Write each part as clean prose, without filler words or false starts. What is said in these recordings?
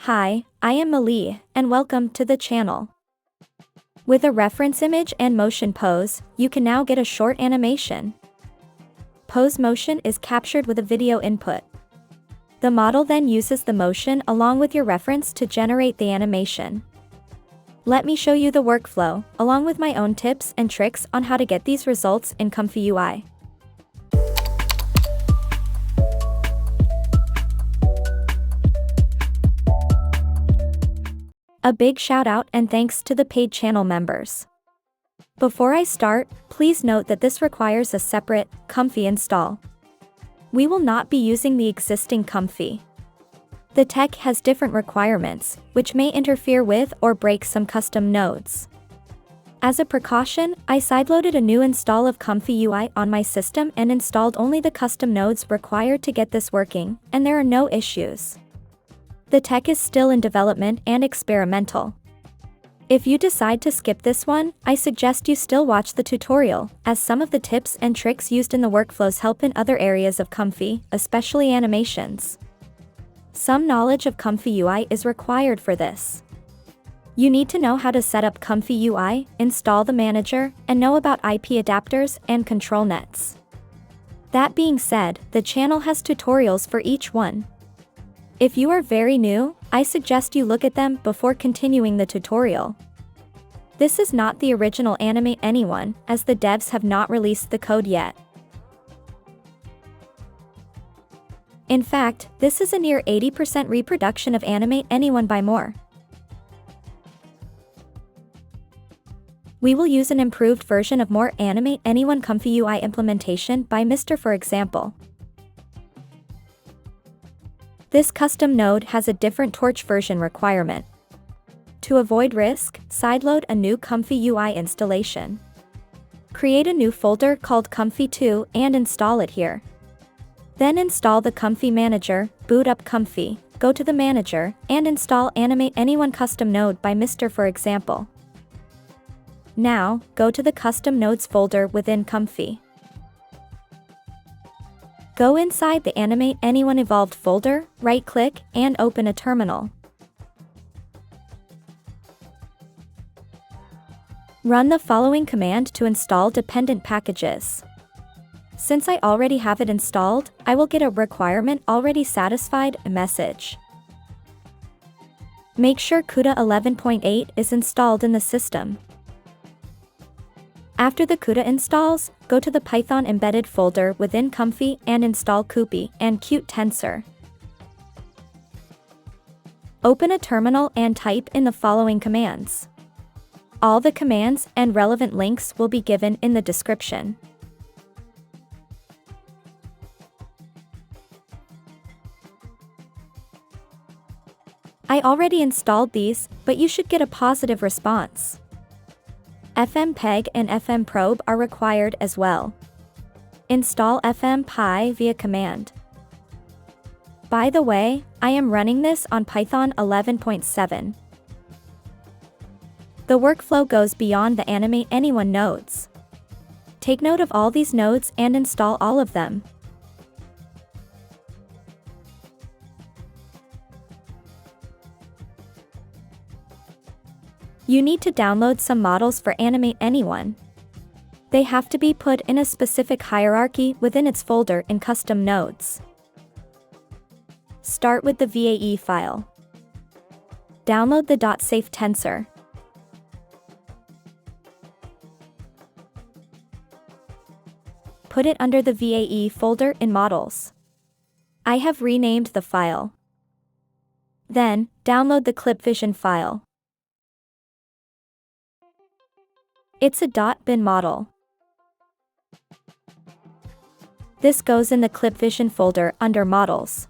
Hi, I am Mali, and welcome to the channel. With a reference image and motion pose, you can now get a short animation. Pose motion is captured with a video input. The model then uses the motion along with your reference to generate the animation. Let me show you the workflow, along with my own tips and tricks on how to get these results in ComfyUI. A big shout out and thanks to the paid channel members. Before I start, please note that this requires a separate Comfy install. We will not be using the existing Comfy. The tech has different requirements, which may interfere with or break some custom nodes. As a precaution, I sideloaded a new install of ComfyUI on my system and installed only the custom nodes required to get this working, and there are no issues. The tech is still in development and experimental. If you decide to skip this one, I suggest you still watch the tutorial, as some of the tips and tricks used in the workflows help in other areas of Comfy, especially animations. Some knowledge of ComfyUI is required for this. You need to know how to set up ComfyUI, install the manager, and know about IP adapters and control nets. That being said, the channel has tutorials for each one. If you are very new, I suggest you look at them before continuing the tutorial. This is not the original Animate Anyone, as the devs have not released the code yet. In fact, this is a near 80% reproduction of Animate Anyone by More. We will use an improved version of More Animate Anyone ComfyUI implementation by Mr. for example. This custom node has a different torch version requirement. To avoid risk, sideload a new ComfyUI installation. Create a new folder called Comfy2 and install it here. Then install the Comfy manager, boot up Comfy, go to the manager, and install Animate Anyone custom node by Mr. for example. Now, go to the custom nodes folder within Comfy. Go inside the Animate Anyone Evolved folder, right-click, and open a terminal. Run the following command to install dependent packages. Since I already have it installed, I will get a requirement already satisfied message. Make sure CuDA 11.8 is installed in the system. After the CuDA installs, go to the Python embedded folder within Comfy and install CuPy and CuTensor. Open a terminal and type in the following commands. All the commands and relevant links will be given in the description. I already installed these, but you should get a positive response. FmpEg and fmprobe are required as well. Install fmpy via command. By the way, I am running this on Python 11.7. The workflow goes beyond the Animate Anyone nodes. Take note of all these nodes and install all of them. You need to download some models for Animate Anyone. They have to be put in a specific hierarchy within its folder in custom nodes. Start with the VAE file. Download the .safe tensor. Put it under the VAE folder in Models. I have renamed the file. Then, download the ClipVision file. It's a .bin model. This goes in the ClipVision folder under Models.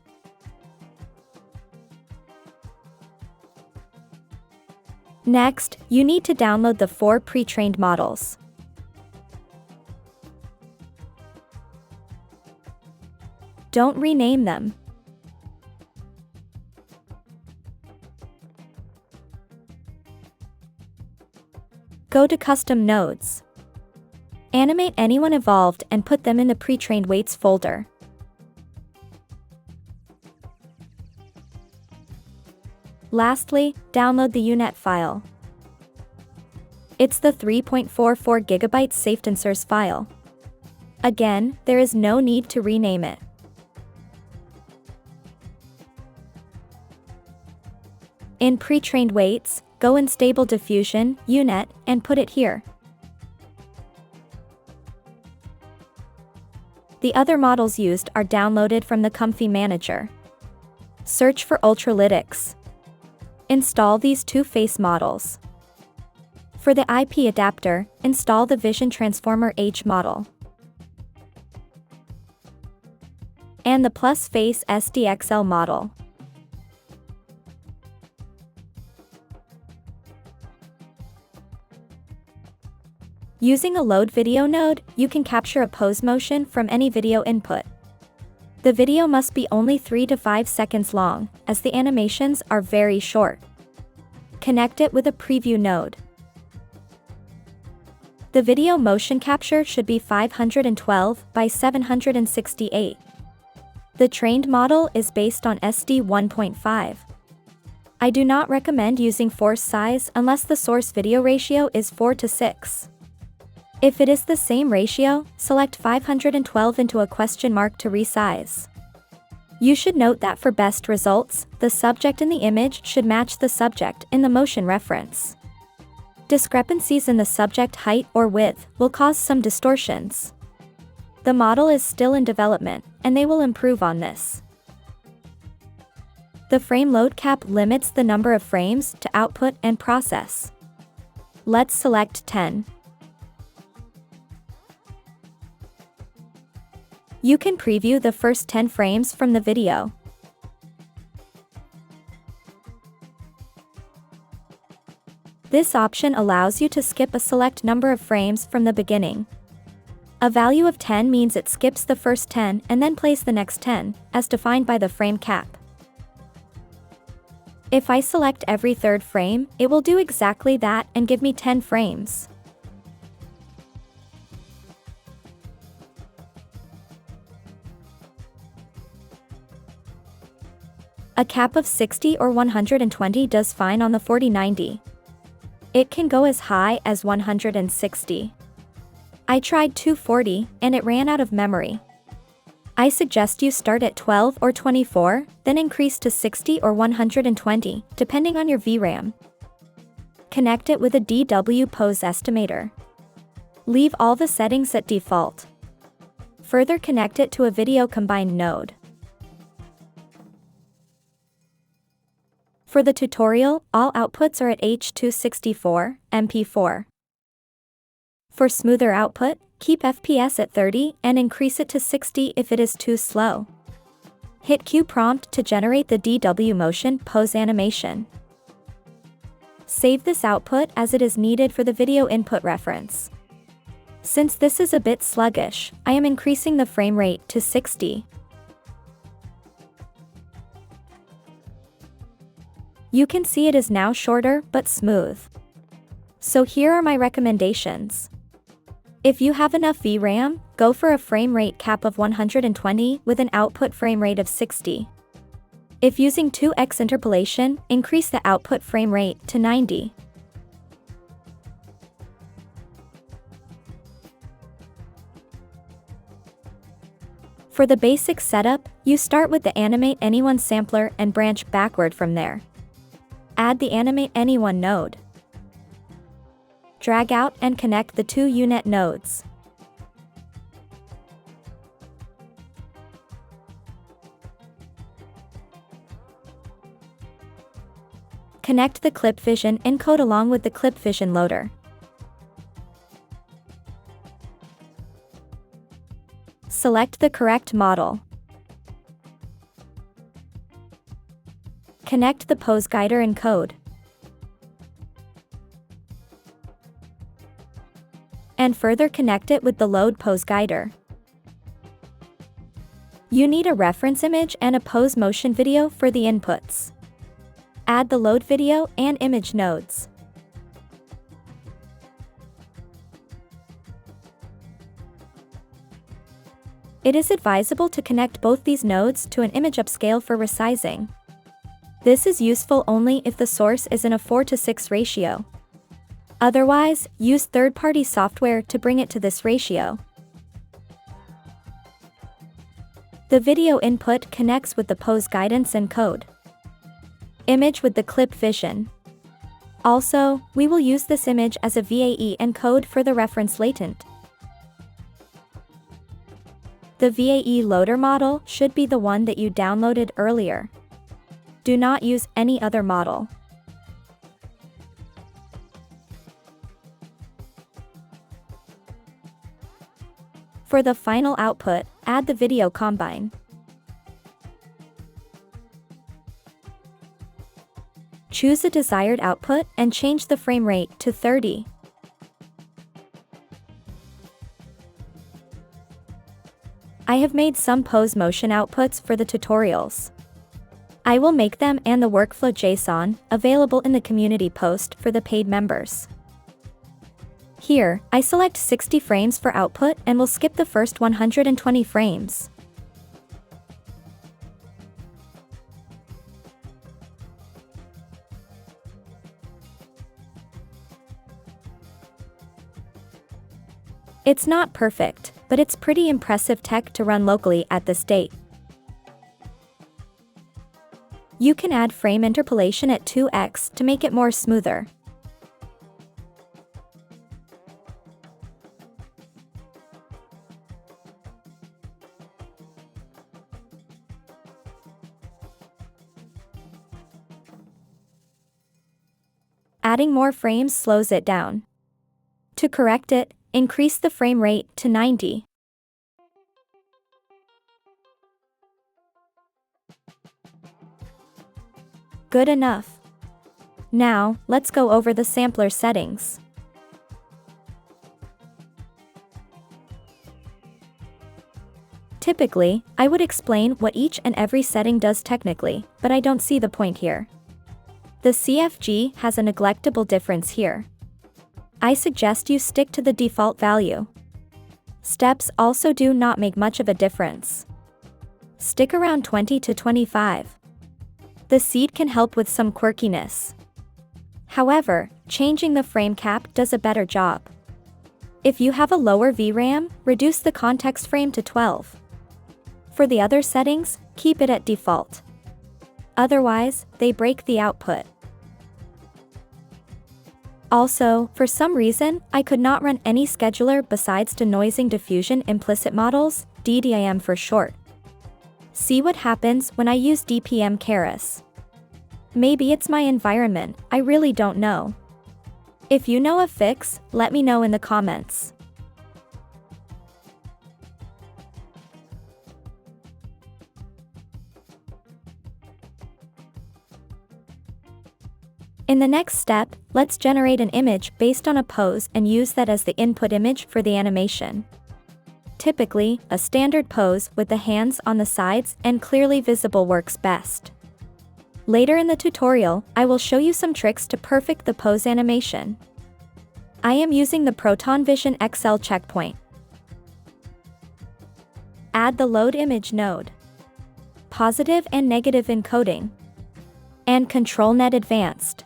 Next, you need to download the 4 pre-trained models. Don't rename them. Go to Custom Nodes. Animate Anyone Evolved and put them in the pre-trained weights folder. Lastly, download the UNet file. It's the 3.44 GB CuTensor file. Again, there is no need to rename it. In pre-trained weights, go in Stable Diffusion, UNet, and put it here. The other models used are downloaded from the Comfy Manager. Search for Ultralytics. Install these two face models. For the IP adapter, install the Vision Transformer H model and the Plus Face SDXL model. Using a load video node, you can capture a pose motion from any video input. The video must be only 3 to 5 seconds long, as the animations are very short. Connect it with a preview node. The video motion capture should be 512 by 768. The trained model is based on SD 1.5. I do not recommend using force size unless the source video ratio is 4:6. If it is the same ratio, select 512 into a question mark to resize. You should note that for best results, the subject in the image should match the subject in the motion reference. Discrepancies in the subject height or width will cause some distortions. The model is still in development, and they will improve on this. The frame load cap limits the number of frames to output and process. Let's select 10. You can preview the first 10 frames from the video. This option allows you to skip a select number of frames from the beginning. A value of 10 means it skips the first 10 and then plays the next 10, as defined by the frame cap. If I select every third frame, it will do exactly that and give me 10 frames. A cap of 60 or 120 does fine on the 4090. It can go as high as 160. I tried 240, and it ran out of memory. I suggest you start at 12 or 24, then increase to 60 or 120, depending on your VRAM. Connect it with a DW pose estimator. Leave all the settings at default. Further connect it to a video combined node. For the tutorial, all outputs are at H.264, MP4. For smoother output, keep FPS at 30 and increase it to 60 if it is too slow. Hit Q prompt to generate the DW motion pose animation. Save this output as it is needed for the video input reference. Since this is a bit sluggish, I am increasing the frame rate to 60. You can see it is now shorter but smooth. So here are my recommendations. If you have enough VRAM, go for a frame rate cap of 120 with an output frame rate of 60. If using 2x interpolation, increase the output frame rate to 90. For the basic setup, you start with the Animate Anyone sampler and branch backward from there. Add the Animate Anyone node. Drag out and connect the two UNet nodes. Connect the ClipVision encode along with the ClipVision loader. Select the correct model. Connect the pose guider encode. And further connect it with the load pose guider. You need a reference image and a pose motion video for the inputs. Add the load video and image nodes. It is advisable to connect both these nodes to an image upscale for resizing. This is useful only if the source is in a 4:6 ratio. Otherwise, use third-party software to bring it to this ratio. The video input connects with the pose guidance and code. Image with the clip vision. Also, we will use this image as a VAE encode for the reference latent. The VAE loader model should be the one that you downloaded earlier. Do not use any other model. For the final output, add the video combine. Choose a desired output and change the frame rate to 30. I have made some pose motion outputs for the tutorials. I will make them and the workflow JSON available in the community post for the paid members. Here, I select 60 frames for output and will skip the first 120 frames. It's not perfect, but it's pretty impressive tech to run locally at this date. You can add frame interpolation at 2x to make it more smoother. Adding more frames slows it down. To correct it, increase the frame rate to 90. Good enough. Now, let's go over the sampler settings. Typically, I would explain what each and every setting does technically, but I don't see the point here. The CFG has a neglectable difference here. I suggest you stick to the default value. Steps also do not make much of a difference. Stick around 20 to 25. The seed can help with some quirkiness. However, changing the frame cap does a better job. If you have a lower VRAM, reduce the context frame to 12. For the other settings, keep it at default. Otherwise, they break the output. Also, for some reason, I could not run any scheduler besides denoising diffusion implicit models, DDIM for short. See what happens when I use DPM Keras. Maybe it's my environment, I really don't know. If you know a fix, let me know in the comments. In the next step, let's generate an image based on a pose and use that as the input image for the animation. Typically, a standard pose with the hands on the sides and clearly visible works best. Later in the tutorial, I will show you some tricks to perfect the pose animation. I am using the Proton Vision XL checkpoint. Add the load image node, positive and negative encoding, and ControlNet Advanced.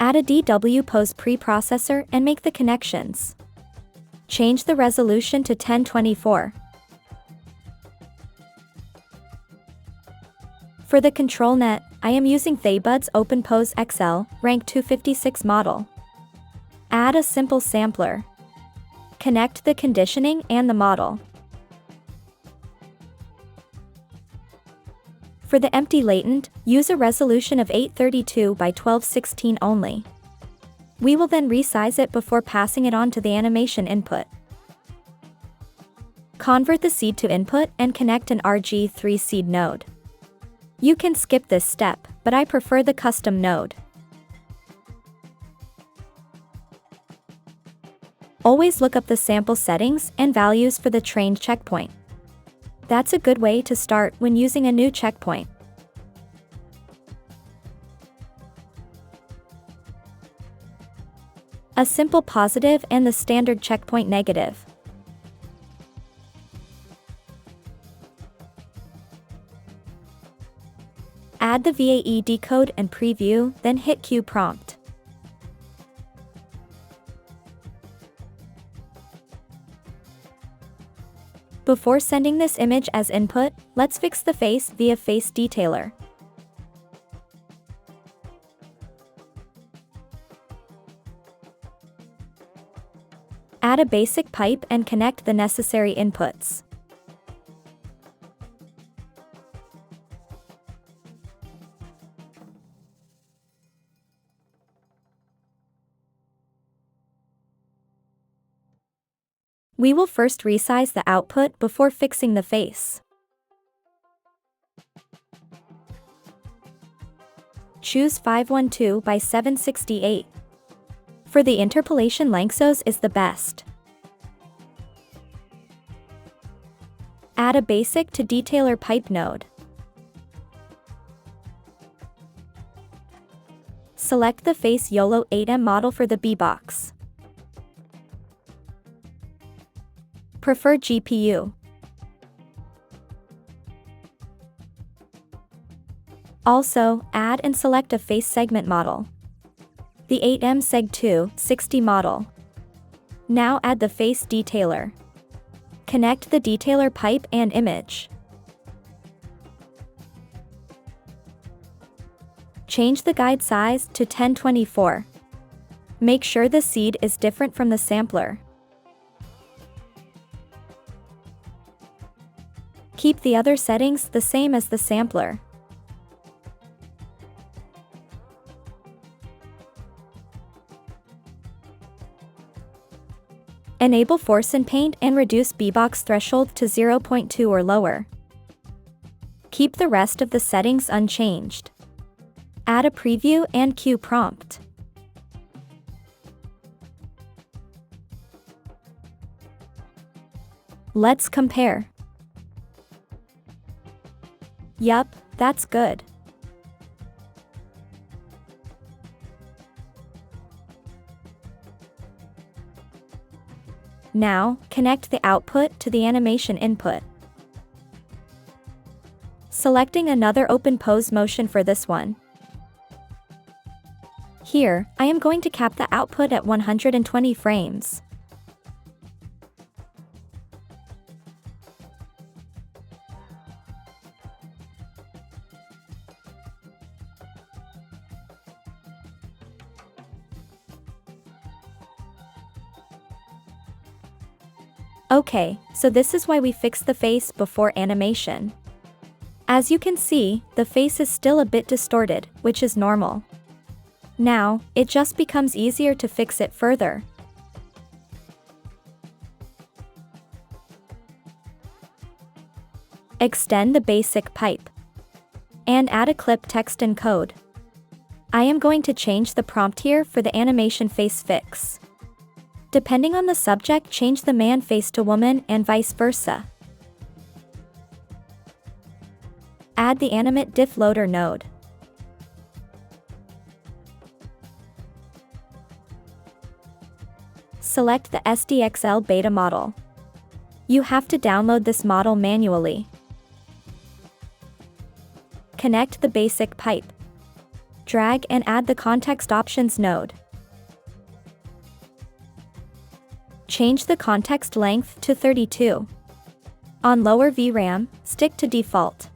Add a DW pose preprocessor and make the connections. Change the resolution to 1024. For the ControlNet, I am using ThayBud's OpenPose XL, rank 256 model. Add a simple sampler. Connect the conditioning and the model. For the empty latent, use a resolution of 832 by 1216 only. We will then resize it before passing it on to the animation input. Convert the seed to input and connect an RG3 seed node. You can skip this step, but I prefer the custom node. Always look up the sample settings and values for the trained checkpoint. That's a good way to start when using a new checkpoint. A simple positive and the standard checkpoint negative. Add the VAE code and preview, then hit Q prompt. Before sending this image as input, let's fix the face via Face Detailer. Add a basic pipe and connect the necessary inputs. We will first resize the output before fixing the face. Choose 512 by 768. For the interpolation, Lanczos is the best. Add a basic to detailer pipe node. Select the face YOLO 8M model for the B-box. Prefer GPU. Also, add and select a face segment model. The 8M Seg2 60 model. Now add the face detailer. Connect the detailer pipe and image. Change the guide size to 1024. Make sure the seed is different from the sampler. Keep the other settings the same as the sampler. Enable Force in Paint and reduce B-box threshold to 0.2 or lower. Keep the rest of the settings unchanged. Add a preview and Q prompt. Let's compare. Yup, that's good. Now, connect the output to the animation input. Selecting another open pose motion for this one. Here, I am going to cap the output at 120 frames. Okay, so this is why we fixed the face before animation. As you can see, the face is still a bit distorted, which is normal. Now, it just becomes easier to fix it further. Extend the basic pipe. And add a clip text encode. I am going to change the prompt here for the animation face fix. Depending on the subject, change the man face to woman and vice versa. Add the Animate Diff loader node. Select the SDXL beta model. You have to download this model manually. Connect the basic pipe. Drag and add the context options node. Change the context length to 32. On lower VRAM, stick to default.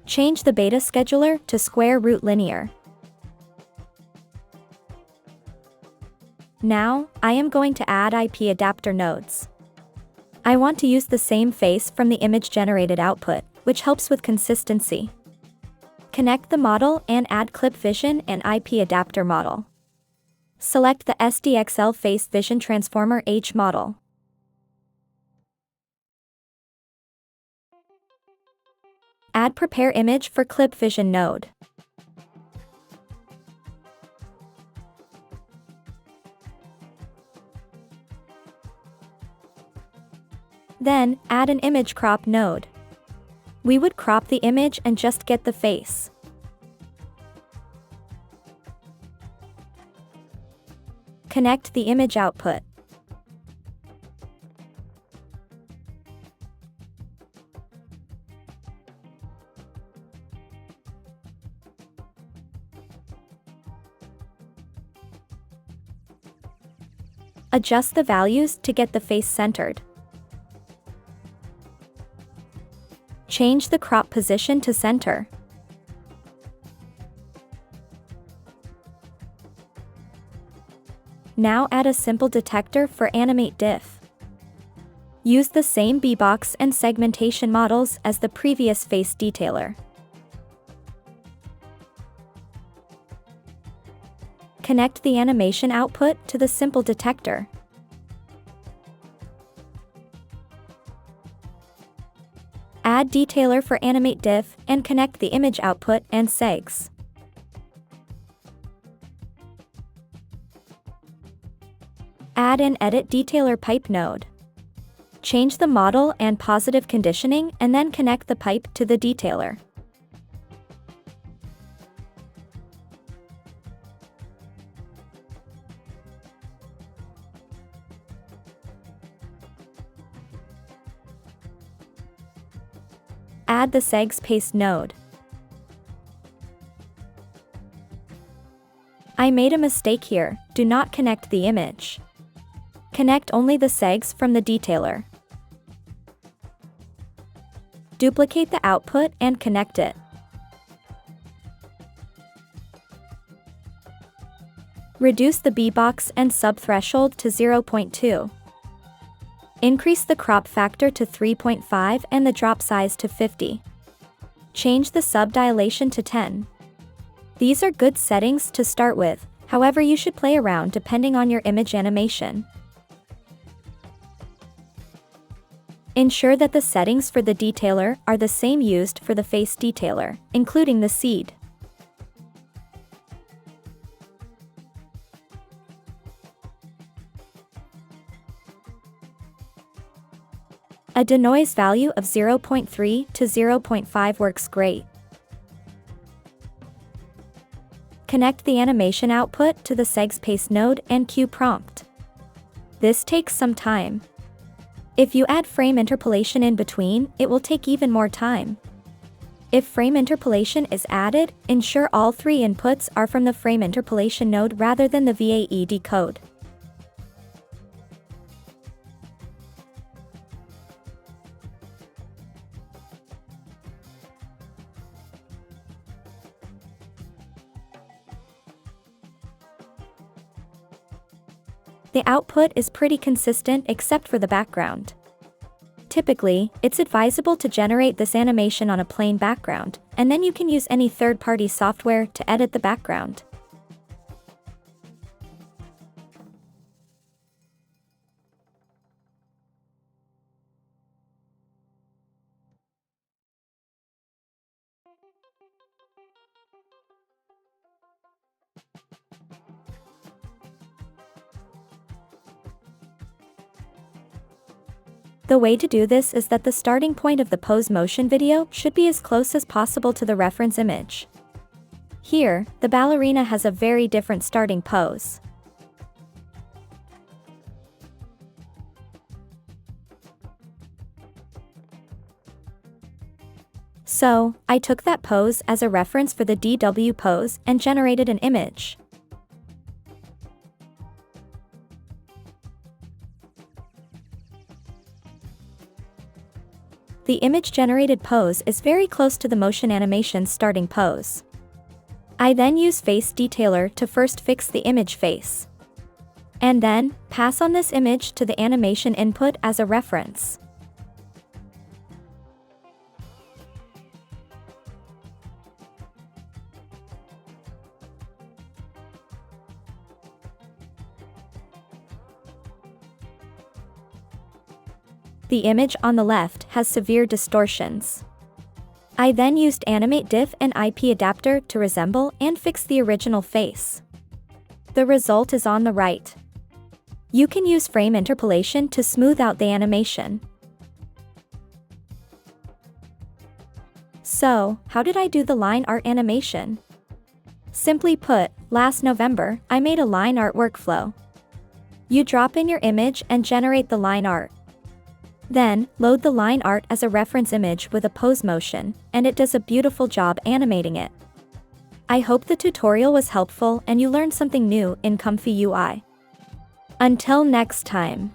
Change the beta scheduler to square root linear. Now, I am going to add IP adapter nodes. I want to use the same face from the image generated output, which helps with consistency. Connect the model and add clip vision and IP adapter model. Select the SDXL Face Vision Transformer H model. Add Prepare Image for Clip Vision node. Then, add an image crop node. We would crop the image and just get the face. Connect the image output. Adjust the values to get the face centered. Change the crop position to center. Now add a simple detector for Animate Diff. Use the same B-box and segmentation models as the previous face detailer. Connect the animation output to the simple detector. Add detailer for Animate Diff and connect the image output and segs. Add and edit detailer pipe node. Change the model and positive conditioning and then connect the pipe to the detailer. Add the segs paste node. I made a mistake here, do not connect the image. Connect only the segs from the detailer. Duplicate the output and connect it. Reduce the B-box and sub-threshold to 0.2. Increase the crop factor to 3.5 and the drop size to 50. Change the sub-dilation to 10. These are good settings to start with, however you should play around depending on your image animation. Ensure that the settings for the detailer are the same used for the face detailer, including the seed. A denoise value of 0.3 to 0.5 works great. Connect the animation output to the segs paste node and cue prompt. This takes some time. If you add frame interpolation in between, it will take even more time. If frame interpolation is added, ensure all three inputs are from the frame interpolation node rather than the VAED code. The output is pretty consistent except for the background. Typically, it's advisable to generate this animation on a plain background, and then you can use any third-party software to edit the background. The way to do this is that the starting point of the pose motion video should be as close as possible to the reference image. Here, the ballerina has a very different starting pose. So, I took that pose as a reference for the DW pose and generated an image. The image-generated pose is very close to the motion animation's starting pose. I then use face detailer to first fix the image face. And then, pass on this image to the animation input as a reference. The image on the left has severe distortions. I then used Animate Diff and IP adapter to resemble and fix the original face. The result is on the right. You can use frame interpolation to smooth out the animation. So, how did I do the line art animation? Simply put, last November, I made a line art workflow. You drop in your image and generate the line art. Then, load the line art as a reference image with a pose motion, and it does a beautiful job animating it. I hope the tutorial was helpful and you learned something new in ComfyUI. Until next time.